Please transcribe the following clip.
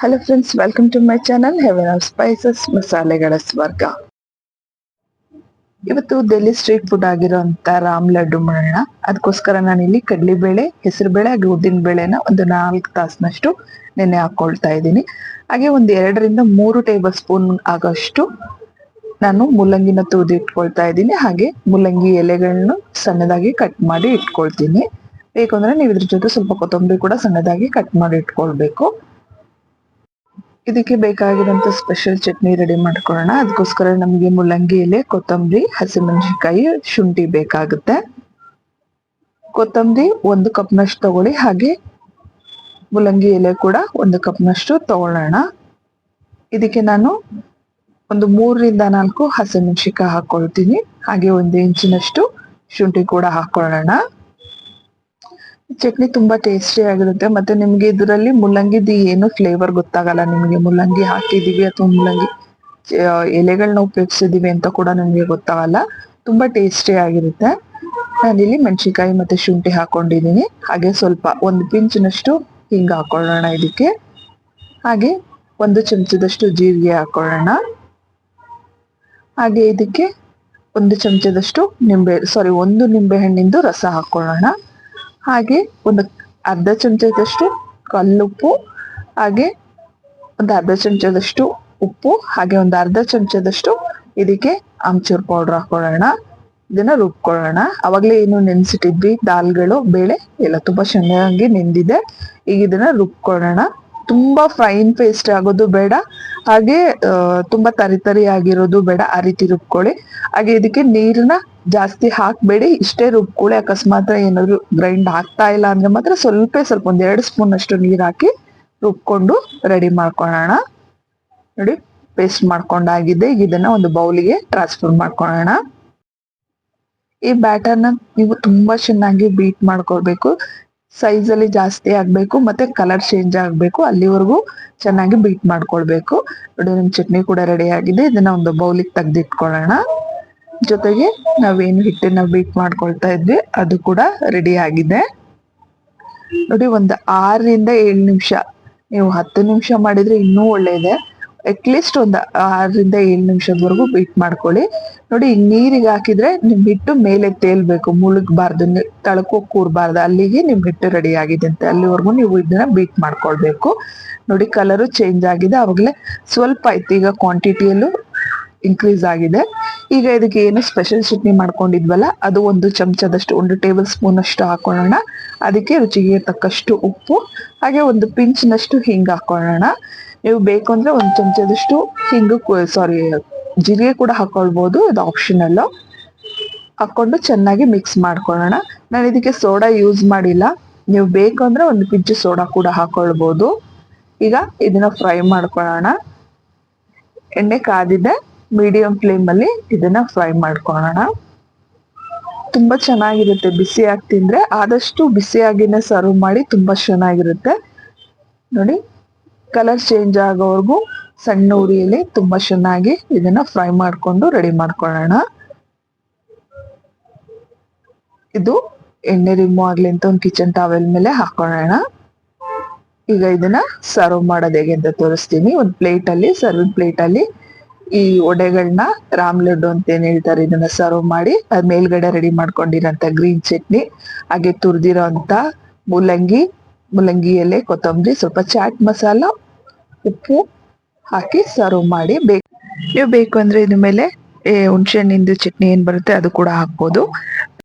Hello friends, welcome to my channel heaven of spices ಮಸಾಲೆಗಳ ಸ್ವರ್ಗ. ಇವತ್ತು ಡೆಲ್ಲಿ ಸ್ಟ್ರೀಟ್ ಫುಡ್ ಆಗಿರೋಂಥ ರಾಮ್ ಲಡ್ಡು ಮಾಡೋಣ. ಅದಕ್ಕೋಸ್ಕರ ನಾನಿಲ್ಲಿ ಕಡಲೆಬೇಳೆ, ಹೆಸರುಬೇಳೆ ಹಾಗೆ ಉದ್ದಿನ ಬೇಳೆನ ಒಂದು 4 ತಾಸಿನಷ್ಟು ನೆನೆ ಹಾಕೊಳ್ತಾ ಇದ್ದೀನಿ. ಹಾಗೆ ಒಂದು 2 ರಿಂದ 3 ಟೇಬಲ್ ಸ್ಪೂನ್ ಆಗೋಷ್ಟು ನಾನು ಮುಲ್ಲಂಗಿನ ತುರಿದು ಇಟ್ಕೊಳ್ತಾ ಇದ್ದೀನಿ. ಹಾಗೆ ಮುಲ್ಲಂಗಿ ಎಲೆಗಳನ್ನು ಸಣ್ಣದಾಗಿ ಕಟ್ ಮಾಡಿ ಇಟ್ಕೊಳ್ತೀನಿ. ಬೇಕಂದ್ರೆ ನೀವು ಇದ್ರ ಜೊತೆ ಸ್ವಲ್ಪ ಕೊತ್ತಂಬರಿ ಕೂಡ ಸಣ್ಣದಾಗಿ ಕಟ್ ಮಾಡಿ ಇಟ್ಕೊಳ್ಬೇಕು. ಇದಕ್ಕೆ ಬೇಕಾಗಿರುವಂತ ಸ್ಪೆಷಲ್ ಚಟ್ನಿ ರೆಡಿ ಮಾಡ್ಕೊಳ್ಳೋಣ. ಅದಕ್ಕೋಸ್ಕರ ನಮಗೆ ಮುಲ್ಲಂಗಿ ಎಲೆ, ಕೊತ್ತಂಬರಿ, ಹಸಿಮೆಣಸಿನಕಾಯಿ, ಶುಂಠಿ ಬೇಕಾಗುತ್ತೆ. ಕೊತ್ತಂಬರಿ 1 ಕಪ್ನಷ್ಟು ತಗೊಳ್ಳಿ. ಹಾಗೆ ಮುಲ್ಲಂಗಿ ಎಲೆ ಕೂಡ 1 ಕಪ್ನಷ್ಟು ತಗೊಳ್ಳೋಣ. ಇದಕ್ಕೆ ನಾನು ಒಂದು 3 ರಿಂದ 4 ಹಸಿಮೆಣಸಿನಕಾಯಿ ಹಾಕೊಳ್ತೀನಿ. ಹಾಗೆ 1 ಇಂಚಿನಷ್ಟು ಶುಂಠಿ ಕೂಡ ಹಾಕೊಳ್ಳೋಣ. ಚಟ್ನಿ ತುಂಬಾ ಟೇಸ್ಟಿ ಆಗಿರುತ್ತೆ. ಮತ್ತೆ ನಿಮ್ಗೆ ಇದರಲ್ಲಿ ಮುಲ್ಲಂಗಿದು ಏನು ಫ್ಲೇವರ್ ಗೊತ್ತಾಗಲ್ಲ. ನಿಮಗೆ ಮುಲ್ಲಂಗಿ ಹಾಕಿದೀವಿ ಅಥವಾ ಮುಲ್ಲಂಗಿ ಎಲೆಗಳನ್ನ ಉಪಯೋಗಿಸಿದೀವಿ ಅಂತ ಕೂಡ ನಿಮ್ಗೆ ಗೊತ್ತಾಗಲ್ಲ. ತುಂಬಾ ಟೇಸ್ಟಿ ಆಗಿರುತ್ತೆ. ನಾನಿಲ್ಲಿ ಮೆಣಸಿನಕಾಯಿ ಮತ್ತೆ ಶುಂಠಿ ಹಾಕೊಂಡಿದ್ದೀನಿ. ಹಾಗೆ ಸ್ವಲ್ಪ 1 ಪಿಂಚ್ನಷ್ಟು ಹಿಂಗ ಹಾಕೊಳ್ಳೋಣ ಇದಕ್ಕೆ. ಹಾಗೆ 1 ಚಮಚದಷ್ಟು ಜೀರಿಗೆ ಹಾಕೊಳ್ಳೋಣ. ಹಾಗೆ ಇದಕ್ಕೆ 1 ಚಮಚದಷ್ಟು ಒಂದು ನಿಂಬೆ ಹಣ್ಣಿಂದು ರಸ ಹಾಕೊಳ್ಳೋಣ. ಹಾಗೆ ಒಂದು ಅರ್ಧ ಚಮಚದಷ್ಟು ಕಲ್ಲುಪ್ಪು, ಹಾಗೆ ಒಂದು ಅರ್ಧ ಚಮಚದಷ್ಟು ಉಪ್ಪು, ಹಾಗೆ ಒಂದು ಅರ್ಧ ಚಮಚದಷ್ಟು ಇದಕ್ಕೆ ಆಮ್ಚೂರ್ ಪೌಡರ್ ಹಾಕೊಳ್ಳೋಣ. ಇದನ್ನ ರುಬ್ಕೊಳ್ಳೋಣ. ಅವಾಗಲೇ ಏನು ನೆನ್ಸಿಟ್ಟಿದ್ವಿ ದಾಲ್ಗಳು, ಬೇಳೆ ಎಲ್ಲ ತುಂಬಾ ಚೆನ್ನಾಗಿ ನೆಂದಿದೆ. ಈಗ ಇದನ್ನ ರುಬ್ಕೊಳ್ಳೋಣ. ತುಂಬಾ ಫೈನ್ ಪೇಸ್ಟ್ ಆಗೋದು ಬೇಡ, ಹಾಗೆ ತುಂಬಾ ತರಿ ಆಗಿರೋದು ಬೇಡ. ಆ ರೀತಿ ರುಬ್ಕೊಳ್ಳಿ. ಹಾಗೆ ಇದಕ್ಕೆ ನೀರನ್ನ ಜಾಸ್ತಿ ಹಾಕ್ಬೇಡಿ, ಇಷ್ಟೇ ರುಬ್ಕೊಳ್ಳಿ. ಅಕಸ್ಮಾತ್ ಏನಾದ್ರು ಗ್ರೈಂಡ್ ಆಗ್ತಾ ಇಲ್ಲ ಅಂದ್ರೆ ಮಾತ್ರ ಸ್ವಲ್ಪ ಒಂದು 2 ಸ್ಪೂನ್ ಅಷ್ಟು ನೀರ್ ಹಾಕಿ ರುಬ್ಕೊಂಡು ರೆಡಿ ಮಾಡ್ಕೊಳ್ಳೋಣ. ನೋಡಿ, ಪೇಸ್ಟ್ ಮಾಡ್ಕೊಂಡಾಗಿದೆ. ಈಗ ಇದನ್ನ ಒಂದು ಬೌಲಿಗೆ ಟ್ರಾನ್ಸ್ಫರ್ ಮಾಡ್ಕೊಳ್ಳೋಣ. ಈ ಬ್ಯಾಟರ್ನ ನೀವು ತುಂಬಾ ಚೆನ್ನಾಗಿ ಬೀಟ್ ಮಾಡ್ಕೊಳ್ಬೇಕು. ಸೈಜ್ ಅಲ್ಲಿ ಜಾಸ್ತಿ ಆಗ್ಬೇಕು, ಮತ್ತೆ ಕಲರ್ ಚೇಂಜ್ ಆಗ್ಬೇಕು. ಅಲ್ಲಿವರೆಗೂ ಚೆನ್ನಾಗಿ ಬೀಟ್ ಮಾಡ್ಕೊಳ್ಬೇಕು. ನೋಡಿ, ನಿಮ್ ಚಟ್ನಿ ಕೂಡ ರೆಡಿ ಆಗಿದೆ. ಇದನ್ನ ಒಂದು ಬೌಲಿಗೆ ತೆಗೆದಿಟ್ಕೊಳ್ಳೋಣ. ಜೊತೆಗೆ ನಾವೇನು ಹಿಟ್ಟನ್ನ ಬೀಟ್ ಮಾಡ್ಕೊಳ್ತಾ ಇದ್ವಿ ಅದು ಕೂಡ ರೆಡಿ ಆಗಿದೆ. ನೋಡಿ, ಒಂದು 6 ರಿಂದ 7 ನಿಮಿಷ, ನೀವು 10 ನಿಮಿಷ ಮಾಡಿದ್ರೆ ಇನ್ನೂ ಒಳ್ಳೇದೆ. ಅಟ್ಲೀಸ್ಟ್ ಒಂದು 6 ರಿಂದ 7 ನಿಮಿಷದವರೆಗೂ ಬೀಟ್ ಮಾಡ್ಕೊಳ್ಳಿ. ನೋಡಿ, ನೀರಿಗೆ ಹಾಕಿದ್ರೆ ನಿಮ್ ಹಿಟ್ಟು ಮೇಲೆ ತೇಲ್ಬೇಕು, ಮುಳುಗಬಾರ್ದು, ತಳಕೋಕ್ ಕೂರ್ಬಾರ್ದು. ಅಲ್ಲಿಗೆ ನಿಮ್ ಹಿಟ್ಟು ರೆಡಿ ಆಗಿದೆ ಅಂತೆ. ಅಲ್ಲಿವರೆಗೂ ನೀವು ಇದನ್ನ ಬೀಟ್ ಮಾಡ್ಕೊಳ್ಬೇಕು. ನೋಡಿ, ಕಲರು ಚೇಂಜ್ ಆಗಿದೆ. ಅವಾಗಲೇ ಸ್ವಲ್ಪ ಆಯ್ತು. ಈಗ ಕ್ವಾಂಟಿಟಿಯಲ್ಲೂ ಇನ್ಕ್ರೀಸ್ ಆಗಿದೆ. ಈಗ ಇದಕ್ಕೆ ಏನು ಸ್ಪೆಷಲ್ ಚಟ್ನಿ ಮಾಡ್ಕೊಂಡಿದ್ವಲ್ಲ, ಅದು 1 ಚಮಚದಷ್ಟು, 1 ಟೇಬಲ್ ಸ್ಪೂನ್ ಅಷ್ಟು ಹಾಕೊಳ್ಳೋಣ. ಅದಕ್ಕೆ ರುಚಿಗೆ ತಕ್ಕಷ್ಟು ಉಪ್ಪು, ಹಾಗೆ 1 ಪಿಂಚ್ನಷ್ಟು ಹಿಂಗ್ ಹಾಕೊಳ್ಳೋಣ. ನೀವು ಬೇಕು ಅಂದ್ರೆ 1 ಚಮಚದಷ್ಟು ಜೀರಿಗೆ ಕೂಡ ಹಾಕೊಳ್ಬಹುದು, ಅದು ಆಪ್ಷನಲ್. ಹಾಕೊಂಡು ಚೆನ್ನಾಗಿ ಮಿಕ್ಸ್ ಮಾಡ್ಕೊಳ್ಳೋಣ. ನಾನು ಇದಕ್ಕೆ ಸೋಡಾ ಯೂಸ್ ಮಾಡಿಲ್ಲ. ನೀವು ಬೇಕು ಅಂದ್ರೆ 1 ಪಿಂಚ್ ಸೋಡಾ ಕೂಡ ಹಾಕೊಳ್ಬಹುದು. ಈಗ ಇದನ್ನ ಫ್ರೈ ಮಾಡ್ಕೊಳ್ಳೋಣ. ಎಣ್ಣೆ ಕಾದಿದೆ, ಮೀಡಿಯಂ ಫ್ಲೇಮ್ ಅಲ್ಲಿ ಇದನ್ನ ಫ್ರೈ ಮಾಡ್ಕೊಳ್ಳೋಣ. ತುಂಬಾ ಚೆನ್ನಾಗಿರುತ್ತೆ. ಬಿಸಿಯಾಗಿ ತಿಂದ್ರೆ ಆದಷ್ಟು ಬಿಸಿಯಾಗಿನೇ ಸರ್ವ್ ಮಾಡಿ, ತುಂಬಾ ಚೆನ್ನಾಗಿರುತ್ತೆ. ನೋಡಿ, ಕಲರ್ ಚೇಂಜ್ ಆಗೋವರೆಗೂ ಸಣ್ಣ ಉರಿಯಲ್ಲಿ ತುಂಬಾ ಚೆನ್ನಾಗಿ ಇದನ್ನ ಫ್ರೈ ಮಾಡ್ಕೊಂಡು ರೆಡಿ ಮಾಡ್ಕೊಳ್ಳೋಣ. ಇದು ಎಣ್ಣೆ ರಿಮೂವ್ ಆಗ್ಲಿ ಅಂತ ಒಂದು ಕಿಚನ್ ಟವೆಲ್ ಮೇಲೆ ಹಾಕೊಳ್ಳೋಣ. ಈಗ ಇದನ್ನ ಸರ್ವ್ ಮಾಡೋದು ಹೇಗೆ ಅಂತ ತೋರಿಸ್ತೀನಿ. ಒಂದು ಪ್ಲೇಟ್ ಅಲ್ಲಿ, ಸರ್ವಿಂಗ್ ಪ್ಲೇಟ್ ಅಲ್ಲಿ ಈ ಒಡೆಗಳನ್ನ, ರಾಮ್ ಲಡ್ಡು ಅಂತ ಏನ್ ಹೇಳ್ತಾರೆ, ಇದನ್ನ ಸರ್ವ್ ಮಾಡಿ ಅದ್ ಮೇಲ್ಗಡೆ ರೆಡಿ ಮಾಡ್ಕೊಂಡಿರೋಂಥ ಗ್ರೀನ್ ಚಟ್ನಿ, ಹಾಗೆ ತುರಿದಿರೋ ಅಂತ ಮುಲ್ಲಂಗಿ ಎಲೆ, ಕೊತ್ತಂಬರಿ, ಸ್ವಲ್ಪ ಚಾಟ್ ಮಸಾಲ, ಉಪ್ಪು ಹಾಕಿ ಸರ್ವ್ ಮಾಡಿ. ನೀವು ಬೇಕು ಅಂದ್ರೆ ಇದ್ರ ಮೇಲೆ ಹುಣಸೆ ಹಣ್ಣಿಂದು ಚಟ್ನಿ ಏನ್ ಬರುತ್ತೆ ಅದು ಕೂಡ ಹಾಕ್ಬೋದು.